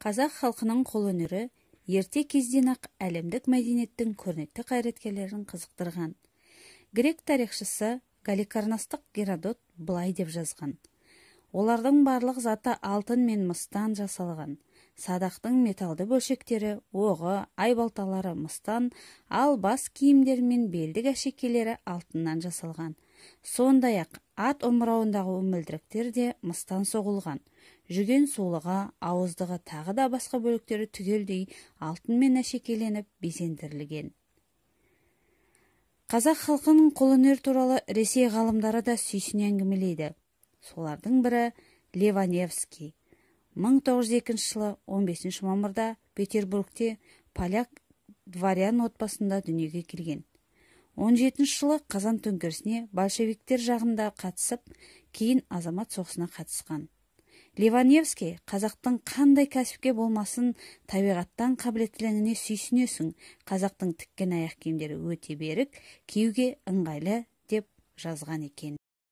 Қазақ халқының қолөнері ерте кезден-ақ әлемдік мәдениеттің көрнекті қайраткерлерін қызықтырған. Грек тарихшысы Галикарнастық Геродот былай деп жазған: олардың барлық заты алтын мен мыстан жасалған. Садақтың металды бөлшектері, оғы, айбалталары мыстан, ал бас киімдер мен белдік әшекейлері алтыннан жасалған. Сондай-ақ ат омырауындағы өмілдіріктер де мыстан соғылған. Жүген сулыға, ауыздығы тағы да басқа бөліктері түгелдей алтынмен әшекейленіп безендірілген. Қазақ халқының қолөнер туралы Ресей ғалымдары да сүйсіне әңгімелейді. Солардың бірі Ливаневский. 1902 жылы 15 мамырда Петербургте поляк дворян отбасында дүниеге келген. 17 жылы қазан төңкерісіне большевиктер жағында қатысып, кейін азамат соғысына қатысқан. Ливаневский қазақтың қандай кәсіпке болмасын табиғаттан қабілеттілігіне сүйсінесің. Қазақтың тіккен аяқ киімдері өте берік, киюге ыңғайлы деп жазған екен.